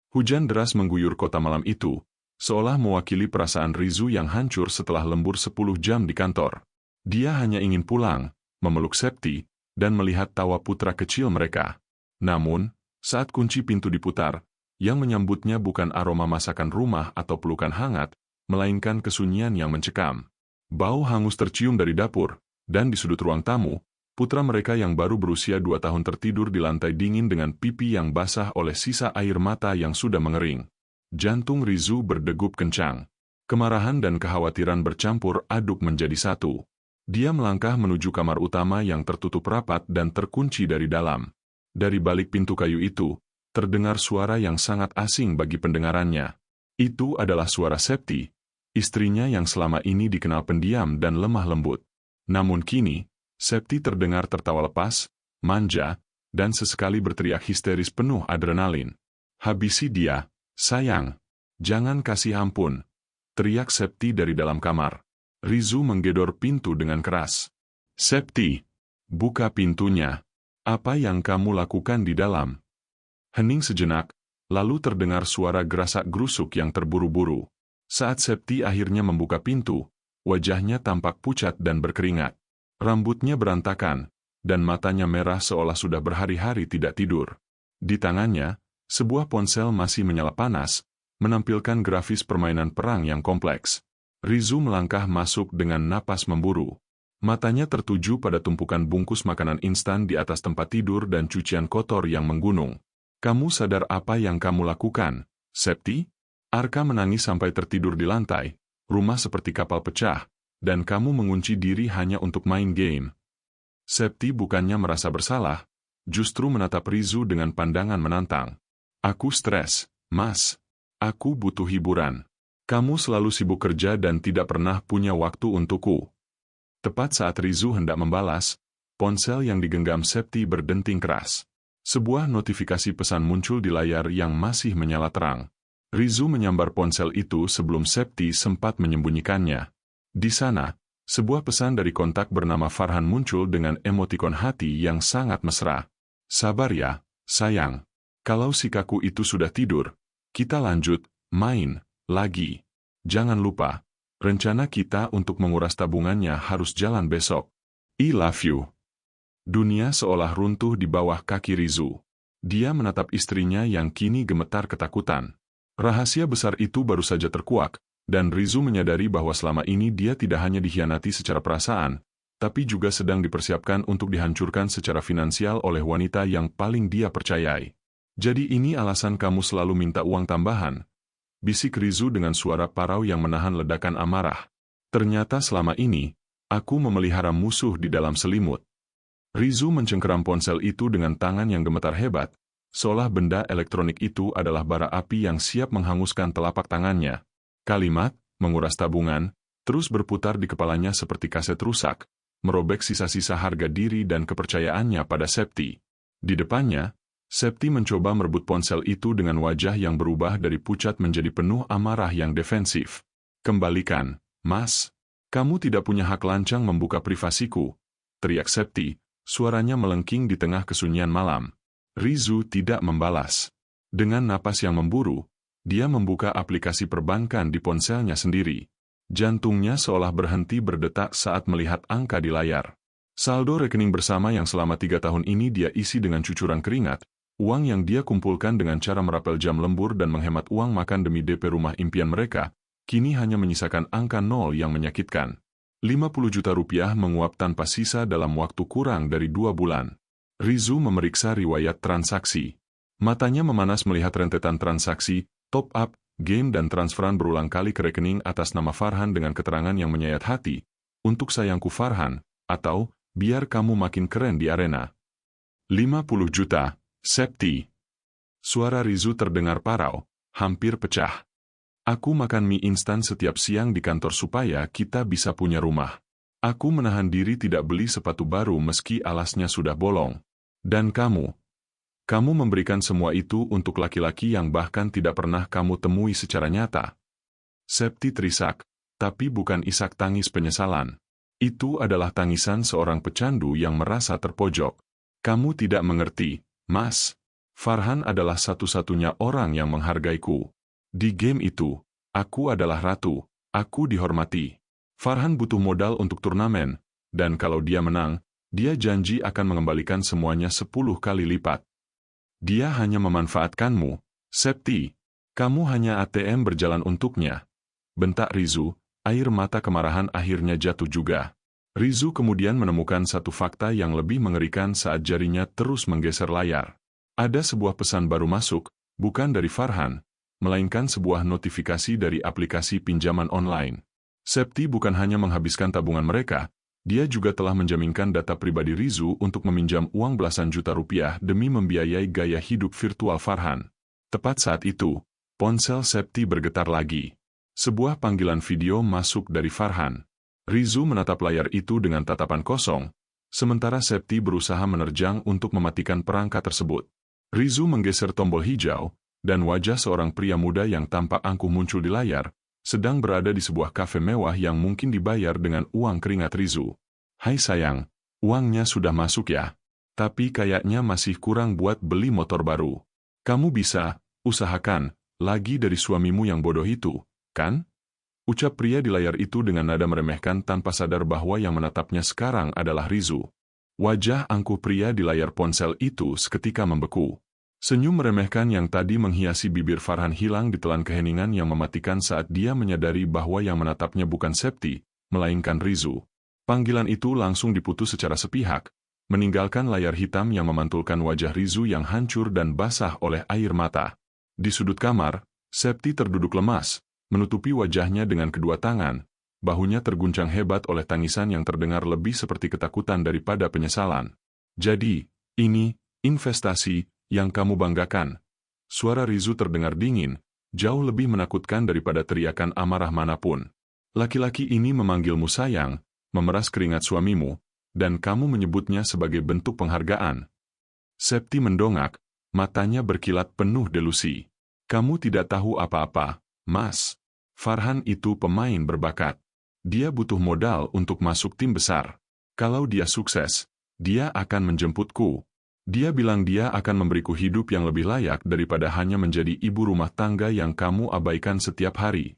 Hujan deras mengguyur kota malam itu, seolah mewakili perasaan Rizu yang hancur setelah lembur 10 jam di kantor. Dia hanya ingin pulang, memeluk Septi, dan melihat tawa putra kecil mereka. Namun, saat kunci pintu diputar, yang menyambutnya bukan aroma masakan rumah atau pelukan hangat, melainkan kesunyian yang mencekam. Bau hangus tercium dari dapur, dan di sudut ruang tamu, putra mereka yang baru berusia 2 tahun tertidur di lantai dingin dengan pipi yang basah oleh sisa air mata yang sudah mengering. Jantung Rizu berdegup kencang. Kemarahan dan kekhawatiran bercampur aduk menjadi satu. Dia melangkah menuju kamar utama yang tertutup rapat dan terkunci dari dalam. Dari balik pintu kayu itu, terdengar suara yang sangat asing bagi pendengarannya. Itu adalah suara Septi, istrinya yang selama ini dikenal pendiam dan lemah lembut. Namun kini, Septi terdengar tertawa lepas, manja, dan sesekali berteriak histeris penuh adrenalin. "Habisi dia, sayang. Jangan kasih ampun," teriak Septi dari dalam kamar. Rizu menggedor pintu dengan keras. "Septi, buka pintunya. Apa yang kamu lakukan di dalam?" Hening sejenak, lalu terdengar suara gerasak-gerusuk yang terburu-buru. Saat Septi akhirnya membuka pintu, wajahnya tampak pucat dan berkeringat. Rambutnya berantakan, dan matanya merah seolah sudah berhari-hari tidak tidur. Di tangannya, sebuah ponsel masih menyala panas, menampilkan grafis permainan perang yang kompleks. Rizu melangkah masuk dengan napas memburu. Matanya tertuju pada tumpukan bungkus makanan instan di atas tempat tidur dan cucian kotor yang menggunung. "Kamu sadar apa yang kamu lakukan, Septi? Arka menangis sampai tertidur di lantai, rumah seperti kapal pecah, dan kamu mengunci diri hanya untuk main game." Septi bukannya merasa bersalah, justru menatap Rizu dengan pandangan menantang. "Aku stres, Mas. Aku butuh hiburan. Kamu selalu sibuk kerja dan tidak pernah punya waktu untukku." Tepat saat Rizu hendak membalas, ponsel yang digenggam Septi berdenting keras. Sebuah notifikasi pesan muncul di layar yang masih menyala terang. Rizu menyambar ponsel itu sebelum Septi sempat menyembunyikannya. Di sana, sebuah pesan dari kontak bernama Farhan muncul dengan emotikon hati yang sangat mesra. "Sabar ya, sayang. Kalau si kaku itu sudah tidur, kita lanjut main lagi. Jangan lupa, rencana kita untuk menguras tabungannya harus jalan besok. I love you." Dunia seolah runtuh di bawah kaki Rizu. Dia menatap istrinya yang kini gemetar ketakutan. Rahasia besar itu baru saja terkuak, dan Rizu menyadari bahwa selama ini dia tidak hanya dikhianati secara perasaan, tapi juga sedang dipersiapkan untuk dihancurkan secara finansial oleh wanita yang paling dia percayai. "Jadi ini alasan kamu selalu minta uang tambahan?" bisik Rizu dengan suara parau yang menahan ledakan amarah. "Ternyata selama ini, aku memelihara musuh di dalam selimut." Rizu mencengkeram ponsel itu dengan tangan yang gemetar hebat, seolah benda elektronik itu adalah bara api yang siap menghanguskan telapak tangannya. Kalimat, menguras tabungan, terus berputar di kepalanya seperti kaset rusak, merobek sisa-sisa harga diri dan kepercayaannya pada Septi. Di depannya, Septi mencoba merebut ponsel itu dengan wajah yang berubah dari pucat menjadi penuh amarah yang defensif. "Kembalikan, Mas. Kamu tidak punya hak lancang membuka privasiku," teriak Septi, suaranya melengking di tengah kesunyian malam. Rizu tidak membalas. Dengan napas yang memburu, dia membuka aplikasi perbankan di ponselnya sendiri. Jantungnya seolah berhenti berdetak saat melihat angka di layar. Saldo rekening bersama yang selama 3 tahun ini dia isi dengan cucuran keringat, uang yang dia kumpulkan dengan cara merapel jam lembur dan menghemat uang makan demi DP rumah impian mereka, kini hanya menyisakan angka 0 yang menyakitkan. 50 juta rupiah menguap tanpa sisa dalam waktu kurang dari 2 bulan. Rizu memeriksa riwayat transaksi. Matanya memanas melihat rentetan transaksi, top up, game dan transferan berulang kali ke rekening atas nama Farhan dengan keterangan yang menyayat hati. "Untuk sayangku Farhan," atau "biar kamu makin keren di arena." 50 juta, Septi. Suara Rizu terdengar parau, hampir pecah. "Aku makan mie instan setiap siang di kantor supaya kita bisa punya rumah. Aku menahan diri tidak beli sepatu baru meski alasnya sudah bolong. Dan kamu memberikan semua itu untuk laki-laki yang bahkan tidak pernah kamu temui secara nyata." Septi terisak, tapi bukan isak tangis penyesalan. Itu adalah tangisan seorang pecandu yang merasa terpojok. "Kamu tidak mengerti, Mas. Farhan adalah satu-satunya orang yang menghargaiku. Di game itu, aku adalah ratu, aku dihormati. Farhan butuh modal untuk turnamen, dan kalau dia menang, dia janji akan mengembalikan semuanya 10 kali lipat. Dia hanya memanfaatkanmu, Septi. Kamu hanya ATM berjalan untuknya. Bentak Rizu, air mata kemarahan akhirnya jatuh juga. Rizu kemudian menemukan satu fakta yang lebih mengerikan saat jarinya terus menggeser layar. Ada sebuah pesan baru masuk, bukan dari Farhan, melainkan sebuah notifikasi dari aplikasi pinjaman online. Septi bukan hanya menghabiskan tabungan mereka, dia juga telah menjaminkan data pribadi Rizu untuk meminjam uang belasan juta rupiah demi membiayai gaya hidup virtual Farhan. Tepat saat itu, ponsel Septi bergetar lagi. Sebuah panggilan video masuk dari Farhan. Rizu menatap layar itu dengan tatapan kosong, sementara Septi berusaha menerjang untuk mematikan perangkat tersebut. Rizu menggeser tombol hijau, dan wajah seorang pria muda yang tampak angkuh muncul di layar, sedang berada di sebuah kafe mewah yang mungkin dibayar dengan uang keringat Rizu. Hai sayang, uangnya sudah masuk ya. Tapi kayaknya masih kurang buat beli motor baru. Kamu bisa, usahakan, lagi dari suamimu yang bodoh itu, kan? Ucap pria di layar itu dengan nada meremehkan tanpa sadar bahwa yang menatapnya sekarang adalah Rizu. Wajah angkuh pria di layar ponsel itu seketika membeku. Senyum meremehkan yang tadi menghiasi bibir Farhan hilang ditelan keheningan yang mematikan saat dia menyadari bahwa yang menatapnya bukan Septi, melainkan Rizu. Panggilan itu langsung diputus secara sepihak, meninggalkan layar hitam yang memantulkan wajah Rizu yang hancur dan basah oleh air mata. Di sudut kamar, Septi terduduk lemas, menutupi wajahnya dengan kedua tangan, bahunya terguncang hebat oleh tangisan yang terdengar lebih seperti ketakutan daripada penyesalan. Jadi, ini, investasi, yang kamu banggakan. Suara Rizu terdengar dingin, jauh lebih menakutkan daripada teriakan amarah manapun. Laki-laki ini memanggilmu sayang, memeras keringat suamimu, dan kamu menyebutnya sebagai bentuk penghargaan. Septi mendongak, matanya berkilat penuh delusi. Kamu tidak tahu apa-apa, Mas. Farhan itu pemain berbakat. Dia butuh modal untuk masuk tim besar. Kalau dia sukses, dia akan menjemputku. Dia bilang dia akan memberiku hidup yang lebih layak daripada hanya menjadi ibu rumah tangga yang kamu abaikan setiap hari.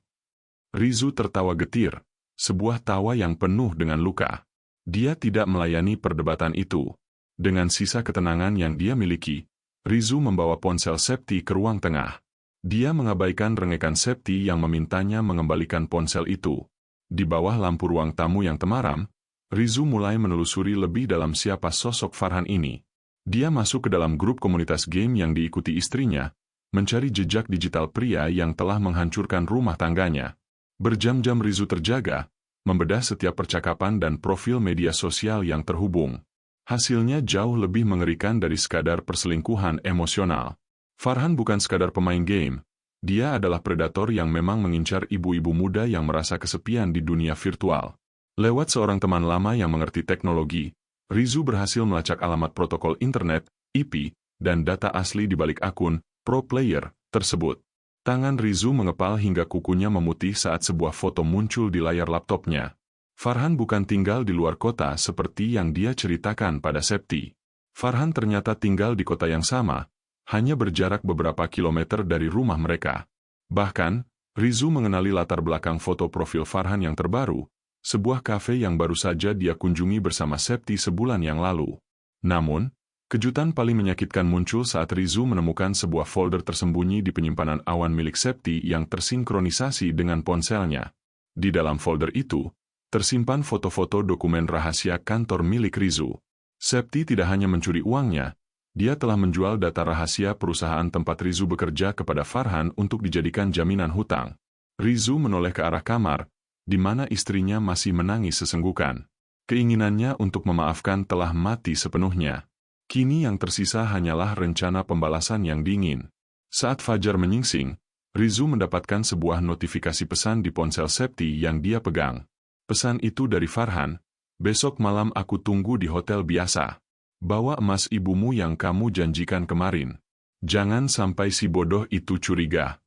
Rizu tertawa getir, sebuah tawa yang penuh dengan luka. Dia tidak melayani perdebatan itu. Dengan sisa ketenangan yang dia miliki, Rizu membawa ponsel Septi ke ruang tengah. Dia mengabaikan rengekan Septi yang memintanya mengembalikan ponsel itu. Di bawah lampu ruang tamu yang temaram, Rizu mulai menelusuri lebih dalam siapa sosok Farhan ini. Dia masuk ke dalam grup komunitas game yang diikuti istrinya, mencari jejak digital pria yang telah menghancurkan rumah tangganya. Berjam-jam Rizu terjaga, membedah setiap percakapan dan profil media sosial yang terhubung. Hasilnya jauh lebih mengerikan dari sekadar perselingkuhan emosional. Farhan bukan sekadar pemain game, dia adalah predator yang memang mengincar ibu-ibu muda yang merasa kesepian di dunia virtual. Lewat seorang teman lama yang mengerti teknologi, Rizu berhasil melacak alamat protokol internet, IP, dan data asli di balik akun pro player tersebut. Tangan Rizu mengepal hingga kukunya memutih saat sebuah foto muncul di layar laptopnya. Farhan bukan tinggal di luar kota seperti yang dia ceritakan pada Septi. Farhan ternyata tinggal di kota yang sama, hanya berjarak beberapa kilometer dari rumah mereka. Bahkan, Rizu mengenali latar belakang foto profil Farhan yang terbaru, sebuah kafe yang baru saja dia kunjungi bersama Septi sebulan yang lalu. Namun, kejutan paling menyakitkan muncul saat Rizu menemukan sebuah folder tersembunyi di penyimpanan awan milik Septi yang tersinkronisasi dengan ponselnya. Di dalam folder itu, tersimpan foto-foto dokumen rahasia kantor milik Rizu. Septi tidak hanya mencuri uangnya, dia telah menjual data rahasia perusahaan tempat Rizu bekerja kepada Farhan untuk dijadikan jaminan hutang. Rizu menoleh ke arah kamar, di mana istrinya masih menangis sesenggukan. Keinginannya untuk memaafkan telah mati sepenuhnya. Kini yang tersisa hanyalah rencana pembalasan yang dingin. Saat fajar menyingsing, Rizu mendapatkan sebuah notifikasi pesan di ponsel Septi yang dia pegang. Pesan itu dari Farhan, "Besok malam aku tunggu di hotel biasa. Bawa emas ibumu yang kamu janjikan kemarin. Jangan sampai si bodoh itu curiga."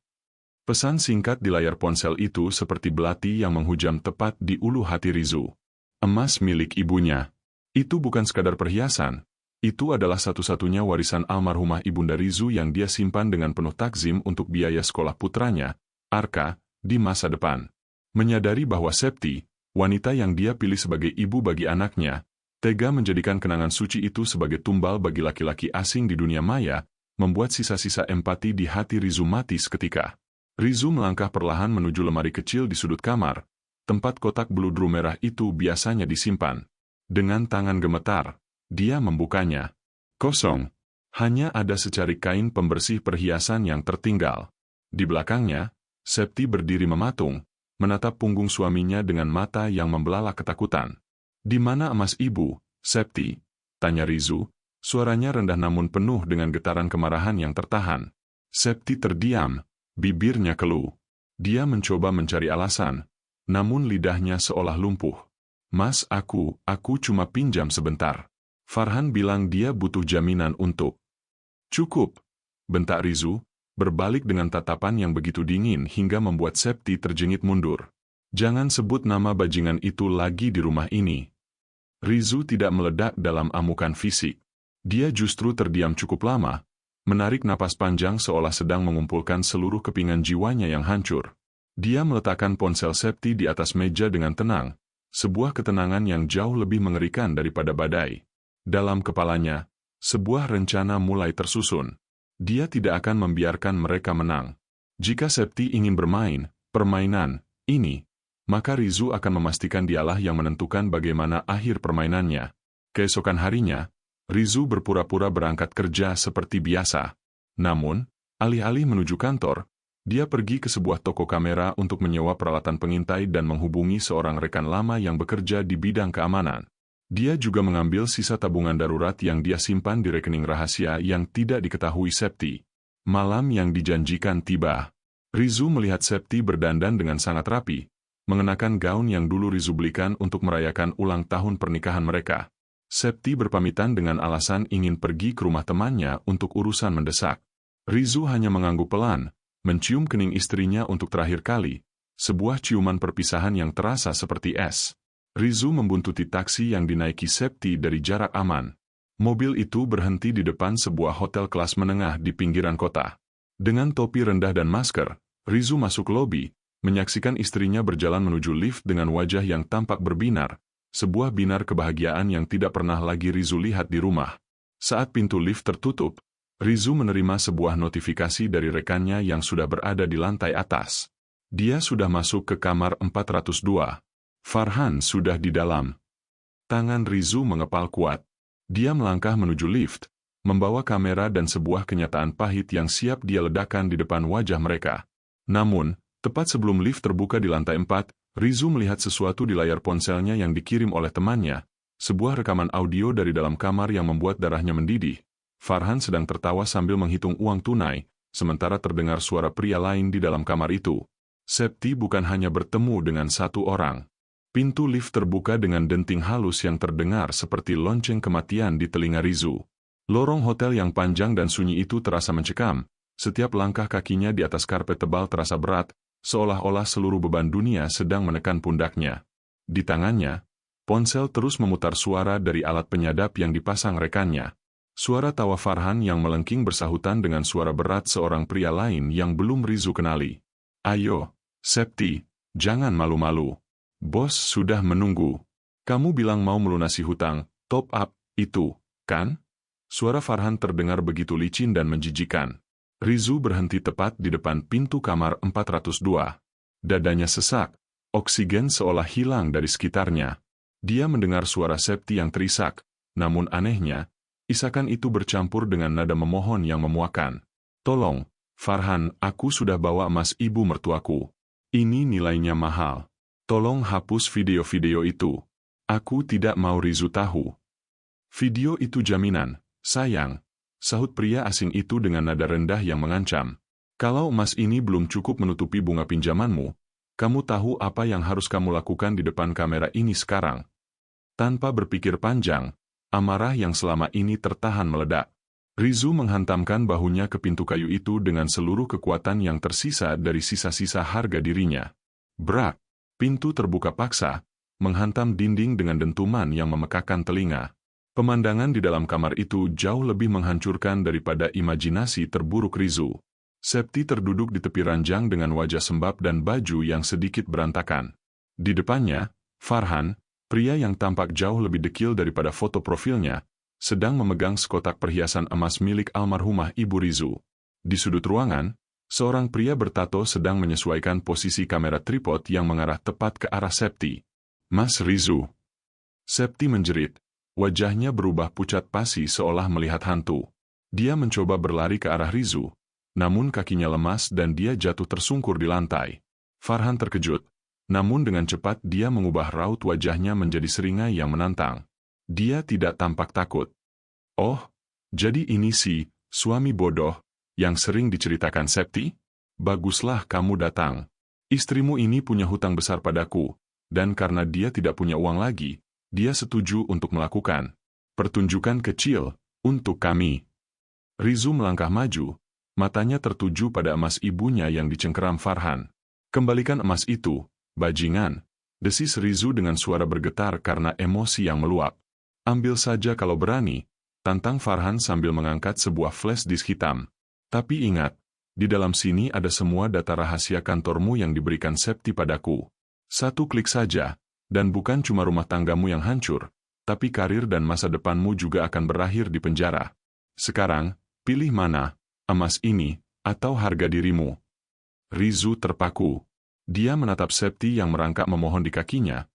Pesan singkat di layar ponsel itu seperti belati yang menghujam tepat di ulu hati Rizu. Emas milik ibunya. Itu bukan sekadar perhiasan. Itu adalah satu-satunya warisan almarhumah Ibunda Rizu yang dia simpan dengan penuh takzim untuk biaya sekolah putranya, Arka, di masa depan. Menyadari bahwa Septi, wanita yang dia pilih sebagai ibu bagi anaknya, tega menjadikan kenangan suci itu sebagai tumbal bagi laki-laki asing di dunia maya, membuat sisa-sisa empati di hati Rizu mati seketika. Rizu melangkah perlahan menuju lemari kecil di sudut kamar, tempat kotak beludru merah itu biasanya disimpan. Dengan tangan gemetar, dia membukanya. Kosong. Hanya ada secari kain pembersih perhiasan yang tertinggal. Di belakangnya, Septi berdiri mematung, menatap punggung suaminya dengan mata yang membelalak ketakutan. "Di mana emas ibu, Septi?" tanya Rizu, suaranya rendah namun penuh dengan getaran kemarahan yang tertahan. Septi terdiam, bibirnya keluh. Dia mencoba mencari alasan, namun lidahnya seolah lumpuh. "Mas, aku cuma pinjam sebentar." Farhan bilang dia butuh jaminan untuk. "Cukup," bentak Rizu, berbalik dengan tatapan yang begitu dingin hingga membuat Septi terjengit mundur. "Jangan sebut nama bajingan itu lagi di rumah ini." Rizu tidak meledak dalam amukan fisik. Dia justru terdiam cukup lama, menarik napas panjang seolah sedang mengumpulkan seluruh kepingan jiwanya yang hancur. Dia meletakkan ponsel Septi di atas meja dengan tenang, sebuah ketenangan yang jauh lebih mengerikan daripada badai. Dalam kepalanya, sebuah rencana mulai tersusun. Dia tidak akan membiarkan mereka menang. Jika Septi ingin bermain permainan ini, maka Rizu akan memastikan dialah yang menentukan bagaimana akhir permainannya. Keesokan harinya, Rizu berpura-pura berangkat kerja seperti biasa. Namun, alih-alih menuju kantor, dia pergi ke sebuah toko kamera untuk menyewa peralatan pengintai dan menghubungi seorang rekan lama yang bekerja di bidang keamanan. Dia juga mengambil sisa tabungan darurat yang dia simpan di rekening rahasia yang tidak diketahui Septi. Malam yang dijanjikan tiba. Rizu melihat Septi berdandan dengan sangat rapi, mengenakan gaun yang dulu Rizu belikan untuk merayakan ulang tahun pernikahan mereka. Septi berpamitan dengan alasan ingin pergi ke rumah temannya untuk urusan mendesak. Rizu hanya mengangguk pelan, mencium kening istrinya untuk terakhir kali, sebuah ciuman perpisahan yang terasa seperti es. Rizu membuntuti taksi yang dinaiki Septi dari jarak aman. Mobil itu berhenti di depan sebuah hotel kelas menengah di pinggiran kota. Dengan topi rendah dan masker, Rizu masuk lobi, menyaksikan istrinya berjalan menuju lift dengan wajah yang tampak berbinar, sebuah binar kebahagiaan yang tidak pernah lagi Rizu lihat di rumah. Saat pintu lift tertutup, Rizu menerima sebuah notifikasi dari rekannya yang sudah berada di lantai atas. Dia sudah masuk ke kamar 402. Farhan sudah di dalam. Tangan Rizu mengepal kuat. Dia melangkah menuju lift, membawa kamera dan sebuah kenyataan pahit yang siap dia ledakan di depan wajah mereka. Namun, tepat sebelum lift terbuka di lantai 4, Rizu melihat sesuatu di layar ponselnya yang dikirim oleh temannya, sebuah rekaman audio dari dalam kamar yang membuat darahnya mendidih. Farhan sedang tertawa sambil menghitung uang tunai, sementara terdengar suara pria lain di dalam kamar itu. Septi bukan hanya bertemu dengan satu orang. Pintu lift terbuka dengan denting halus yang terdengar seperti lonceng kematian di telinga Rizu. Lorong hotel yang panjang dan sunyi itu terasa mencekam, setiap langkah kakinya di atas karpet tebal terasa berat, seolah-olah seluruh beban dunia sedang menekan pundaknya. Di tangannya, ponsel terus memutar suara dari alat penyadap yang dipasang rekannya. Suara tawa Farhan yang melengking bersahutan dengan suara berat seorang pria lain yang belum Rizu kenali. "Ayo, Septi, jangan malu-malu. Bos sudah menunggu. Kamu bilang mau melunasi hutang, top up, itu, kan?" Suara Farhan terdengar begitu licin dan menjijikan. Rizu berhenti tepat di depan pintu kamar 402. Dadanya sesak, oksigen seolah hilang dari sekitarnya. Dia mendengar suara Septi yang terisak, namun anehnya, isakan itu bercampur dengan nada memohon yang memuakan. "Tolong, Farhan, aku sudah bawa emas ibu mertuaku. Ini nilainya mahal. Tolong hapus video-video itu. Aku tidak mau Rizu tahu." "Video itu jaminan, sayang," sahut pria asing itu dengan nada rendah yang mengancam. "Kalau emas ini belum cukup menutupi bunga pinjamanmu, kamu tahu apa yang harus kamu lakukan di depan kamera ini sekarang." Tanpa berpikir panjang, amarah yang selama ini tertahan meledak. Rizu menghantamkan bahunya ke pintu kayu itu dengan seluruh kekuatan yang tersisa dari sisa-sisa harga dirinya. Brak! Pintu terbuka paksa, menghantam dinding dengan dentuman yang memekakan telinga. Pemandangan di dalam kamar itu jauh lebih menghancurkan daripada imajinasi terburuk Rizu. Septi terduduk di tepi ranjang dengan wajah sembab dan baju yang sedikit berantakan. Di depannya, Farhan, pria yang tampak jauh lebih dekil daripada foto profilnya, sedang memegang sekotak perhiasan emas milik almarhumah Ibu Rizu. Di sudut ruangan, seorang pria bertato sedang menyesuaikan posisi kamera tripod yang mengarah tepat ke arah Septi. "Mas Rizu." Septi menjerit. Wajahnya berubah pucat pasi seolah melihat hantu. Dia mencoba berlari ke arah Rizu, namun kakinya lemas dan dia jatuh tersungkur di lantai. Farhan terkejut, namun dengan cepat dia mengubah raut wajahnya menjadi seringai yang menantang. Dia tidak tampak takut. "Oh, jadi ini si suami bodoh yang sering diceritakan Septi? Baguslah kamu datang. Istrimu ini punya hutang besar padaku, dan karena dia tidak punya uang lagi, dia setuju untuk melakukan pertunjukan kecil untuk kami." Rizu melangkah maju, matanya tertuju pada emas ibunya yang dicengkeram Farhan. "Kembalikan emas itu, bajingan," desis Rizu dengan suara bergetar karena emosi yang meluap. "Ambil saja kalau berani," tantang Farhan sambil mengangkat sebuah flash disk hitam. "Tapi ingat, di dalam sini ada semua data rahasia kantormu yang diberikan Septi padaku. Satu klik saja, dan bukan cuma rumah tanggamu yang hancur, tapi karir dan masa depanmu juga akan berakhir di penjara. Sekarang, pilih mana, emas ini, atau harga dirimu." Rizu terpaku. Dia menatap Septi yang merangkak memohon di kakinya,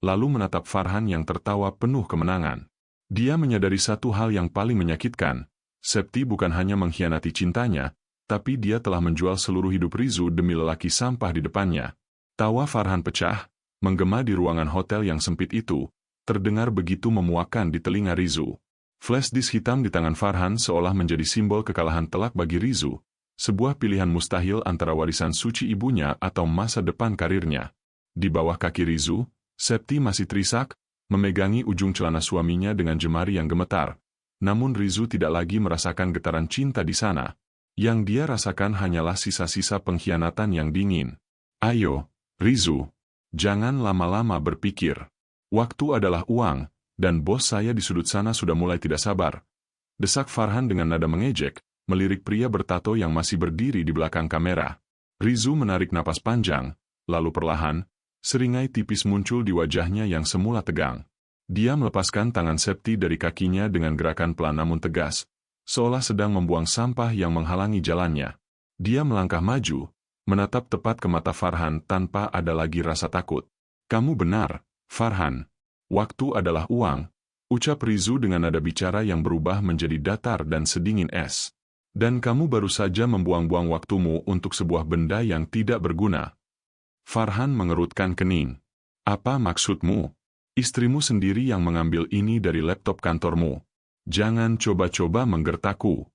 lalu menatap Farhan yang tertawa penuh kemenangan. Dia menyadari satu hal yang paling menyakitkan. Septi bukan hanya mengkhianati cintanya, tapi dia telah menjual seluruh hidup Rizu demi lelaki sampah di depannya. Tawa Farhan pecah, menggema di ruangan hotel yang sempit itu, terdengar begitu memuakkan di telinga Rizu. Flash disk hitam di tangan Farhan seolah menjadi simbol kekalahan telak bagi Rizu, sebuah pilihan mustahil antara warisan suci ibunya atau masa depan karirnya. Di bawah kaki Rizu, Septi masih terisak, memegangi ujung celana suaminya dengan jemari yang gemetar. Namun Rizu tidak lagi merasakan getaran cinta di sana. Yang dia rasakan hanyalah sisa-sisa pengkhianatan yang dingin. "Ayo, Rizu. Jangan lama-lama berpikir. Waktu adalah uang, dan bos saya di sudut sana sudah mulai tidak sabar," desak Farhan dengan nada mengejek, melirik pria bertato yang masih berdiri di belakang kamera. Rizu menarik napas panjang, lalu perlahan, seringai tipis muncul di wajahnya yang semula tegang. Dia melepaskan tangan Septi dari kakinya dengan gerakan pelan namun tegas, seolah sedang membuang sampah yang menghalangi jalannya. Dia melangkah maju, menatap tepat ke mata Farhan tanpa ada lagi rasa takut. "Kamu benar, Farhan. Waktu adalah uang," ucap Rizu dengan nada bicara yang berubah menjadi datar dan sedingin es. "Dan kamu baru saja membuang-buang waktumu untuk sebuah benda yang tidak berguna." Farhan mengerutkan kening. "Apa maksudmu? Istrimu sendiri yang mengambil ini dari laptop kantormu. Jangan coba-coba menggertakku."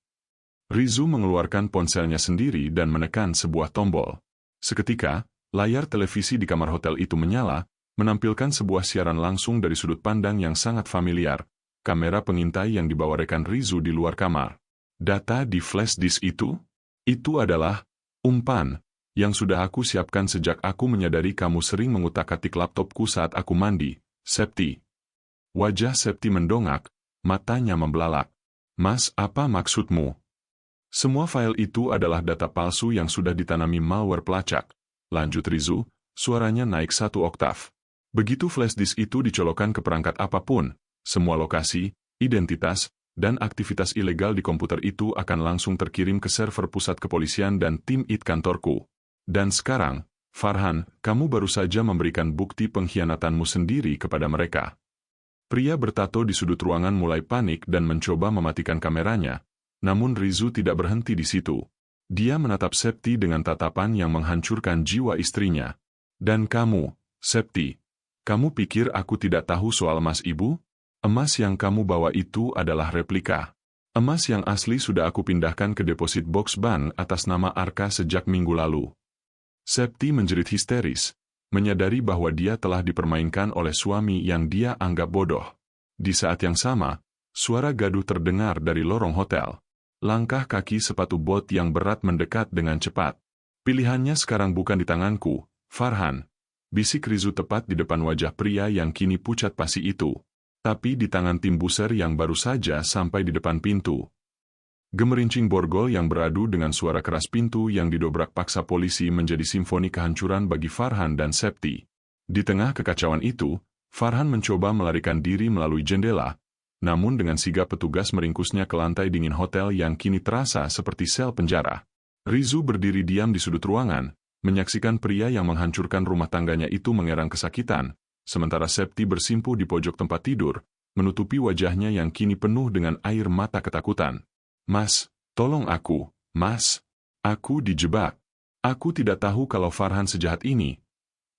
Rizu mengeluarkan ponselnya sendiri dan menekan sebuah tombol. Seketika, layar televisi di kamar hotel itu menyala, menampilkan sebuah siaran langsung dari sudut pandang yang sangat familiar, kamera pengintai yang dibawa rekan Rizu di luar kamar. "Data di flash disk itu? Itu adalah umpan yang sudah aku siapkan sejak aku menyadari kamu sering mengutak-atik laptopku saat aku mandi, Septi." Wajah Septi mendongak, matanya membelalak. "Mas, apa maksudmu?" "Semua file itu adalah data palsu yang sudah ditanami malware pelacak," lanjut Rizu, suaranya naik 1 oktav. "Begitu flash disk itu dicolokkan ke perangkat apapun, semua lokasi, identitas, dan aktivitas ilegal di komputer itu akan langsung terkirim ke server pusat kepolisian dan tim IT kantorku. Dan sekarang, Farhan, kamu baru saja memberikan bukti pengkhianatanmu sendiri kepada mereka." Pria bertato di sudut ruangan mulai panik dan mencoba mematikan kameranya, namun Rizu tidak berhenti di situ. Dia menatap Septi dengan tatapan yang menghancurkan jiwa istrinya. "Dan kamu, Septi, kamu pikir aku tidak tahu soal emas ibu? Emas yang kamu bawa itu adalah replika. Emas yang asli sudah aku pindahkan ke deposit box bank atas nama Arka sejak minggu lalu." Septi menjerit histeris, menyadari bahwa dia telah dipermainkan oleh suami yang dia anggap bodoh. Di saat yang sama, suara gaduh terdengar dari lorong hotel. Langkah kaki sepatu bot yang berat mendekat dengan cepat. "Pilihannya sekarang bukan di tanganku, Farhan," bisik Rizu tepat di depan wajah pria yang kini pucat pasi itu. tapi di tangan tim buser yang baru saja sampai di depan pintu. Gemerincing borgol yang beradu dengan suara keras pintu yang didobrak paksa polisi menjadi simfoni kehancuran bagi Farhan dan Septi. Di tengah kekacauan itu, Farhan mencoba melarikan diri melalui jendela, namun dengan sigap petugas meringkusnya ke lantai dingin hotel yang kini terasa seperti sel penjara. Rizu berdiri diam di sudut ruangan, menyaksikan pria yang menghancurkan rumah tangganya itu mengerang kesakitan, sementara Septi bersimpuh di pojok tempat tidur, menutupi wajahnya yang kini penuh dengan air mata ketakutan. "Mas, tolong aku, Mas. Aku dijebak. Aku tidak tahu kalau Farhan sejahat ini,"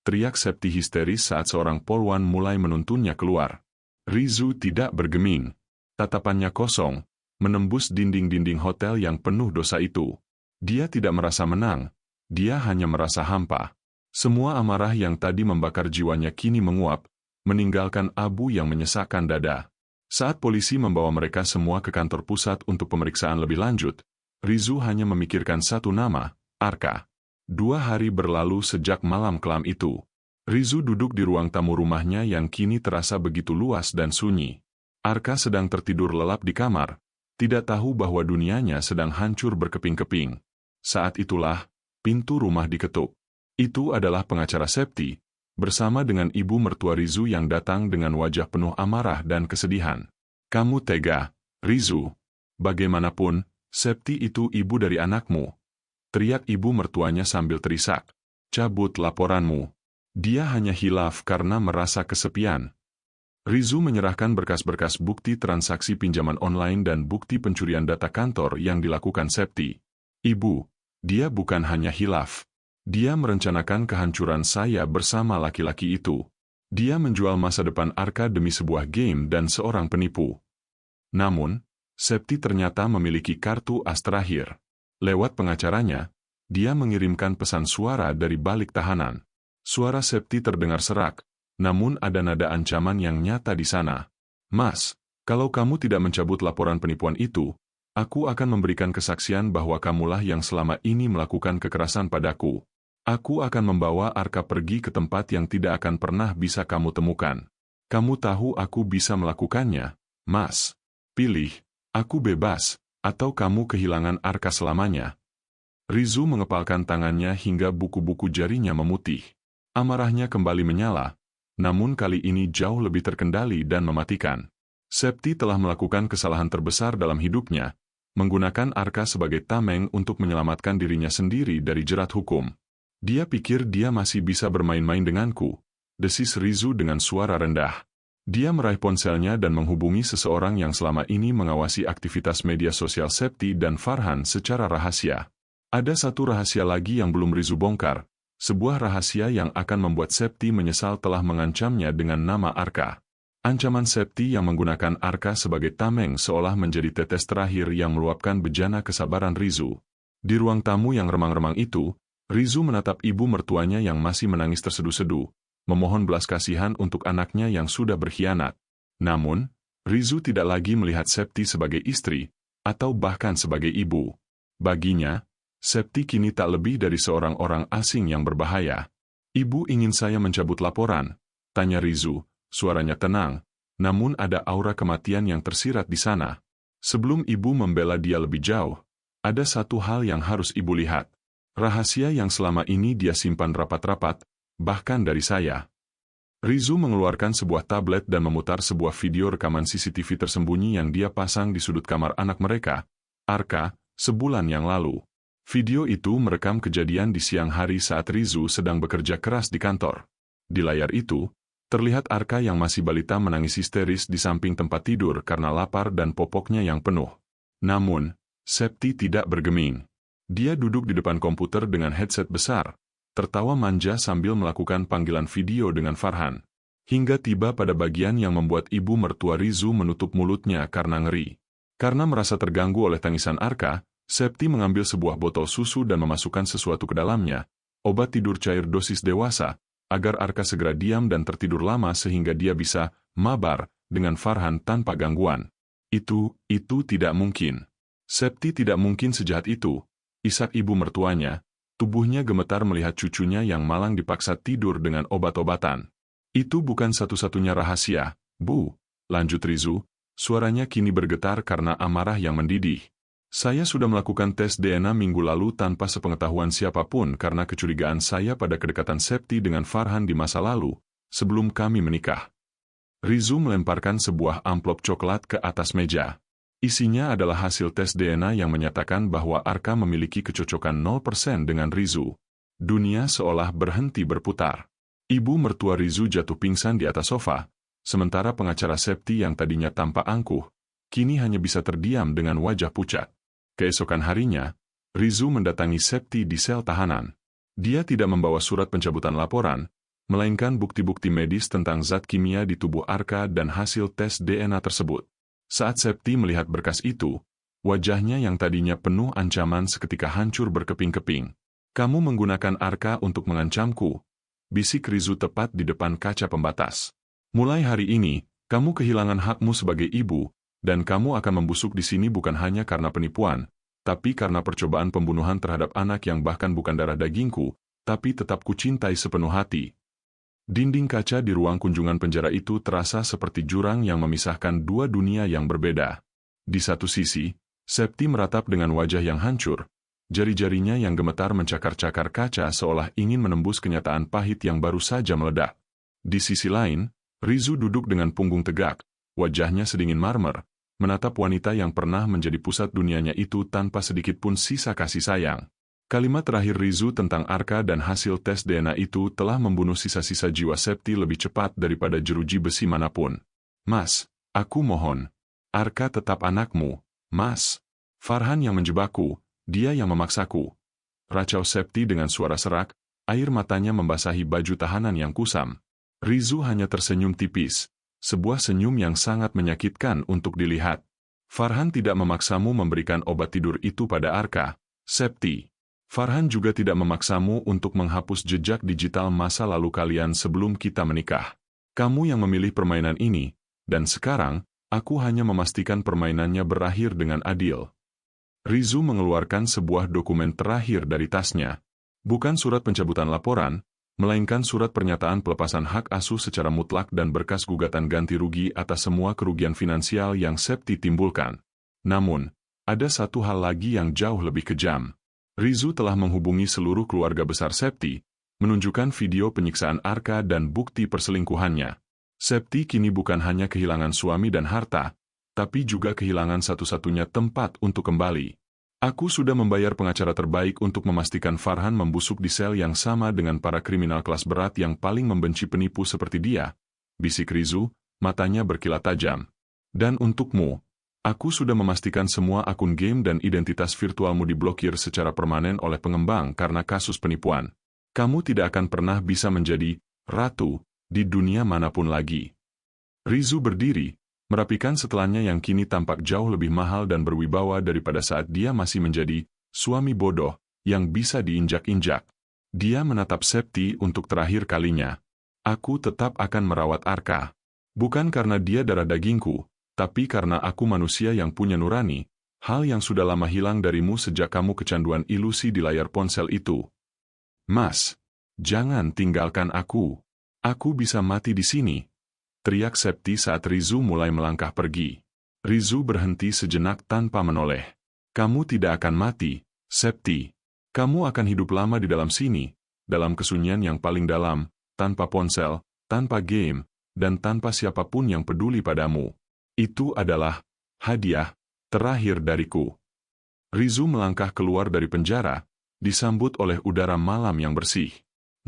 teriak Septi histeris saat seorang polwan mulai menuntunnya keluar. Rizu tidak bergeming. Tatapannya kosong, menembus dinding-dinding hotel yang penuh dosa itu. Dia tidak merasa menang, dia hanya merasa hampa. Semua amarah yang tadi membakar jiwanya kini menguap, meninggalkan abu yang menyesakkan dada. Saat polisi membawa mereka semua ke kantor pusat untuk pemeriksaan lebih lanjut, Rizu hanya memikirkan satu nama, Arka. 2 hari berlalu sejak malam kelam itu. Rizu duduk di ruang tamu rumahnya yang kini terasa begitu luas dan sunyi. Arka sedang tertidur lelap di kamar, tidak tahu bahwa dunianya sedang hancur berkeping-keping. Saat itulah, pintu rumah diketuk. Itu adalah pengacara Septi, bersama dengan ibu mertua Rizu yang datang dengan wajah penuh amarah dan kesedihan. "Kamu tega, Rizu. Bagaimanapun, Septi itu ibu dari anakmu," teriak ibu mertuanya sambil terisak. "Cabut laporanmu. Dia hanya hilaf karena merasa kesepian." Rizu menyerahkan berkas-berkas bukti transaksi pinjaman online dan bukti pencurian data kantor yang dilakukan Septi. "Ibu, dia bukan hanya hilaf. Dia merencanakan kehancuran saya bersama laki-laki itu. Dia menjual masa depan Arka demi sebuah game dan seorang penipu." Namun, Septi ternyata memiliki kartu as terakhir. Lewat pengacaranya, dia mengirimkan pesan suara dari balik tahanan. Suara Septi terdengar serak, namun ada nada ancaman yang nyata di sana. "Mas, kalau kamu tidak mencabut laporan penipuan itu, aku akan memberikan kesaksian bahwa kamulah yang selama ini melakukan kekerasan padaku. Aku akan membawa Arka pergi ke tempat yang tidak akan pernah bisa kamu temukan. Kamu tahu aku bisa melakukannya, Mas. Pilih, aku bebas, atau kamu kehilangan Arka selamanya." Rizu mengepalkan tangannya hingga buku-buku jarinya memutih. Amarahnya kembali menyala, namun kali ini jauh lebih terkendali dan mematikan. Septi telah melakukan kesalahan terbesar dalam hidupnya, menggunakan Arka sebagai tameng untuk menyelamatkan dirinya sendiri dari jerat hukum. "Dia pikir dia masih bisa bermain-main denganku," desis Rizu dengan suara rendah. Dia meraih ponselnya dan menghubungi seseorang yang selama ini mengawasi aktivitas media sosial Septi dan Farhan secara rahasia. Ada satu rahasia lagi yang belum Rizu bongkar, sebuah rahasia yang akan membuat Septi menyesal telah mengancamnya dengan nama Arka. Ancaman Septi yang menggunakan Arka sebagai tameng seolah menjadi tetes terakhir yang meluapkan bejana kesabaran Rizu. Di ruang tamu yang remang-remang itu, Rizu menatap ibu mertuanya yang masih menangis terseduh-seduh, memohon belas kasihan untuk anaknya yang sudah berkhianat. Namun, Rizu tidak lagi melihat Septi sebagai istri, atau bahkan sebagai ibu. Baginya, Septi kini tak lebih dari seorang orang asing yang berbahaya. "Ibu ingin saya mencabut laporan?" tanya Rizu, suaranya tenang, namun ada aura kematian yang tersirat di sana. "Sebelum ibu membela dia lebih jauh, ada satu hal yang harus ibu lihat. Rahasia yang selama ini dia simpan rapat-rapat, bahkan dari saya." Rizu mengeluarkan sebuah tablet dan memutar sebuah video rekaman CCTV tersembunyi yang dia pasang di sudut kamar anak mereka, Arka, sebulan yang lalu. Video itu merekam kejadian di siang hari saat Rizu sedang bekerja keras di kantor. Di layar itu, terlihat Arka yang masih balita menangis histeris di samping tempat tidur karena lapar dan popoknya yang penuh. Namun, Septi tidak bergeming. Dia duduk di depan komputer dengan headset besar, tertawa manja sambil melakukan panggilan video dengan Farhan. Hingga tiba pada bagian yang membuat ibu mertua Rizu menutup mulutnya karena ngeri. Karena merasa terganggu oleh tangisan Arka, Septi mengambil sebuah botol susu dan memasukkan sesuatu ke dalamnya, obat tidur cair dosis dewasa, agar Arka segera diam dan tertidur lama sehingga dia bisa mabar dengan Farhan tanpa gangguan. Itu tidak mungkin. Septi tidak mungkin sejahat itu, isak ibu mertuanya. Tubuhnya gemetar melihat cucunya yang malang dipaksa tidur dengan obat-obatan. "Itu bukan satu-satunya rahasia, Bu. lanjut Rizu, suaranya kini bergetar karena amarah yang mendidih. Saya sudah melakukan tes DNA minggu lalu tanpa sepengetahuan siapapun karena kecurigaan saya pada kedekatan Septi dengan Farhan di masa lalu, sebelum kami menikah. Rizu melemparkan sebuah amplop coklat ke atas meja. Isinya adalah hasil tes DNA yang menyatakan bahwa Arka memiliki kecocokan 0% dengan Rizu. Dunia seolah berhenti berputar. Ibu mertua Rizu jatuh pingsan di atas sofa, sementara pengacara Septi yang tadinya tampak angkuh, kini hanya bisa terdiam dengan wajah pucat. Keesokan harinya, Rizu mendatangi Septi di sel tahanan. Dia tidak membawa surat pencabutan laporan, melainkan bukti-bukti medis tentang zat kimia di tubuh Arka dan hasil tes DNA tersebut. Saat Septi melihat berkas itu, wajahnya yang tadinya penuh ancaman seketika hancur berkeping-keping. Kamu menggunakan Arka untuk mengancamku, bisik Rizu tepat di depan kaca pembatas. Mulai hari ini, kamu kehilangan hakmu sebagai ibu, dan kamu akan membusuk di sini bukan hanya karena penipuan, tapi karena percobaan pembunuhan terhadap anak yang bahkan bukan darah dagingku, tapi tetap kucintai sepenuh hati. Dinding kaca di ruang kunjungan penjara itu terasa seperti jurang yang memisahkan dua dunia yang berbeda. Di satu sisi, Septi meratap dengan wajah yang hancur, jari-jarinya yang gemetar mencakar-cakar kaca seolah ingin menembus kenyataan pahit yang baru saja meledak. Di sisi lain, Rizu duduk dengan punggung tegak, wajahnya sedingin marmer, menatap wanita yang pernah menjadi pusat dunianya itu tanpa sedikit pun sisa kasih sayang. Kalimat terakhir Rizu tentang Arka dan hasil tes DNA itu telah membunuh sisa-sisa jiwa Septi lebih cepat daripada jeruji besi manapun. Mas, aku mohon. Arka tetap anakmu, Mas. Farhan yang menjebakku, dia yang memaksaku. Racau Septi dengan suara serak, air matanya membasahi baju tahanan yang kusam. Rizu hanya tersenyum tipis, sebuah senyum yang sangat menyakitkan untuk dilihat. Farhan tidak memaksamu memberikan obat tidur itu pada Arka, Septi. Farhan juga tidak memaksamu untuk menghapus jejak digital masa lalu kalian sebelum kita menikah. Kamu yang memilih permainan ini, dan sekarang, aku hanya memastikan permainannya berakhir dengan adil. Rizu mengeluarkan sebuah dokumen terakhir dari tasnya. Bukan surat pencabutan laporan, melainkan surat pernyataan pelepasan hak asuh secara mutlak dan berkas gugatan ganti rugi atas semua kerugian finansial yang Septi timbulkan. Namun, ada satu hal lagi yang jauh lebih kejam. Rizu telah menghubungi seluruh keluarga besar Septi, menunjukkan video penyiksaan Arka dan bukti perselingkuhannya. Septi kini bukan hanya kehilangan suami dan harta, tapi juga kehilangan satu-satunya tempat untuk kembali. Aku sudah membayar pengacara terbaik untuk memastikan Farhan membusuk di sel yang sama dengan para kriminal kelas berat yang paling membenci penipu seperti dia, bisik Rizu, matanya berkilat tajam. Dan untukmu, aku sudah memastikan semua akun game dan identitas virtualmu diblokir secara permanen oleh pengembang karena kasus penipuan. Kamu tidak akan pernah bisa menjadi ratu di dunia manapun lagi. Rizu berdiri, merapikan setelannya yang kini tampak jauh lebih mahal dan berwibawa daripada saat dia masih menjadi suami bodoh yang bisa diinjak-injak. Dia menatap Septi untuk terakhir kalinya. Aku tetap akan merawat Arka. Bukan karena dia darah dagingku, tapi karena aku manusia yang punya nurani, hal yang sudah lama hilang darimu sejak kamu kecanduan ilusi di layar ponsel itu. Mas, jangan tinggalkan aku. Aku bisa mati di sini, teriak Septi saat Rizu mulai melangkah pergi. Rizu berhenti sejenak tanpa menoleh. Kamu tidak akan mati, Septi. Kamu akan hidup lama di dalam sini, dalam kesunyian yang paling dalam, tanpa ponsel, tanpa game, dan tanpa siapapun yang peduli padamu. Itu adalah hadiah terakhir dariku. Rizu melangkah keluar dari penjara, disambut oleh udara malam yang bersih.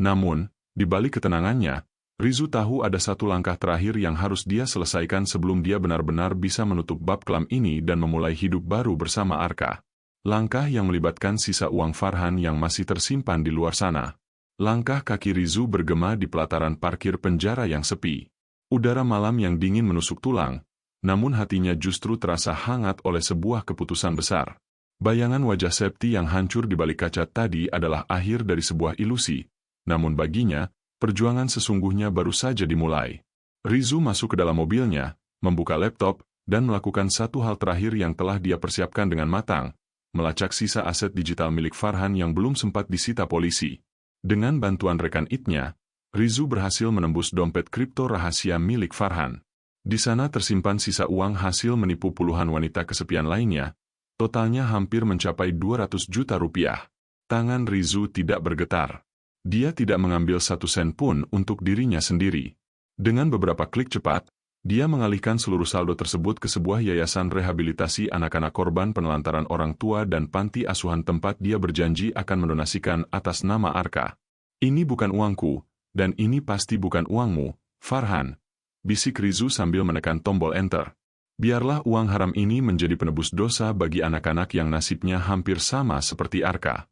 Namun, di balik ketenangannya, Rizu tahu ada satu langkah terakhir yang harus dia selesaikan sebelum dia benar-benar bisa menutup bab kelam ini dan memulai hidup baru bersama Arka. Langkah yang melibatkan sisa uang Farhan yang masih tersimpan di luar sana. Langkah kaki Rizu bergema di pelataran parkir penjara yang sepi. Udara malam yang dingin menusuk tulang, namun hatinya justru terasa hangat oleh sebuah keputusan besar. Bayangan wajah Septi yang hancur di balik kaca tadi adalah akhir dari sebuah ilusi, namun baginya, perjuangan sesungguhnya baru saja dimulai. Rizu masuk ke dalam mobilnya, membuka laptop, dan melakukan satu hal terakhir yang telah dia persiapkan dengan matang, melacak sisa aset digital milik Farhan yang belum sempat disita polisi. Dengan bantuan rekan itnya, Rizu berhasil menembus dompet kripto rahasia milik Farhan. Di sana tersimpan sisa uang hasil menipu puluhan wanita kesepian lainnya, totalnya hampir mencapai 200 juta rupiah. Tangan Rizu tidak bergetar. Dia tidak mengambil 1 sen pun untuk dirinya sendiri. Dengan beberapa klik cepat, dia mengalihkan seluruh saldo tersebut ke sebuah yayasan rehabilitasi anak-anak korban penelantaran orang tua dan panti asuhan tempat dia berjanji akan mendonasikan atas nama Arka. "Ini bukan uangku, dan ini pasti bukan uangmu, Farhan," bisik Rizu sambil menekan tombol enter. "Biarlah uang haram ini menjadi penebus dosa bagi anak-anak yang nasibnya hampir sama seperti Arka."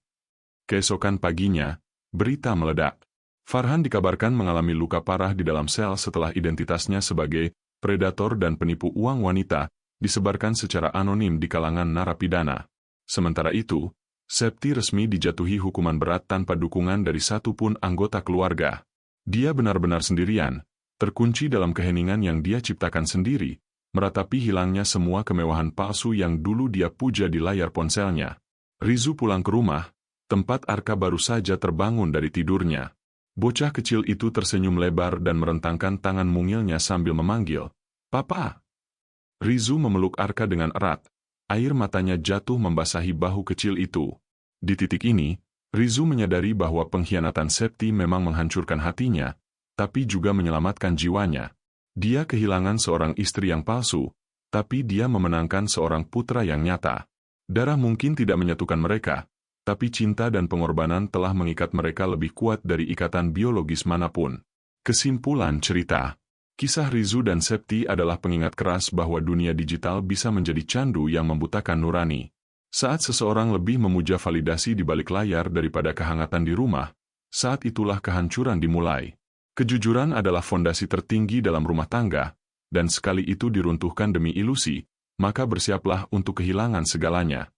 Keesokan paginya, berita meledak. Farhan dikabarkan mengalami luka parah di dalam sel setelah identitasnya sebagai predator dan penipu uang wanita disebarkan secara anonim di kalangan narapidana. Sementara itu, Septi resmi dijatuhi hukuman berat tanpa dukungan dari satupun anggota keluarga. Dia benar-benar sendirian, terkunci dalam keheningan yang dia ciptakan sendiri, meratapi hilangnya semua kemewahan palsu yang dulu dia puja di layar ponselnya. Rizu pulang ke rumah, tempat Arka baru saja terbangun dari tidurnya. Bocah kecil itu tersenyum lebar dan merentangkan tangan mungilnya sambil memanggil, "Papa." Rizu memeluk Arka dengan erat. Air matanya jatuh membasahi bahu kecil itu. Di titik ini, Rizu menyadari bahwa pengkhianatan Septi memang menghancurkan hatinya, tapi juga menyelamatkan jiwanya. Dia kehilangan seorang istri yang palsu, tapi dia memenangkan seorang putra yang nyata. Darah mungkin tidak menyatukan mereka, tapi cinta dan pengorbanan telah mengikat mereka lebih kuat dari ikatan biologis manapun. Kesimpulan cerita. Kisah Rizu dan Septi adalah pengingat keras bahwa dunia digital bisa menjadi candu yang membutakan nurani. Saat seseorang lebih memuja validasi di balik layar daripada kehangatan di rumah, saat itulah kehancuran dimulai. Kejujuran adalah fondasi tertinggi dalam rumah tangga, dan sekali itu diruntuhkan demi ilusi, maka bersiaplah untuk kehilangan segalanya.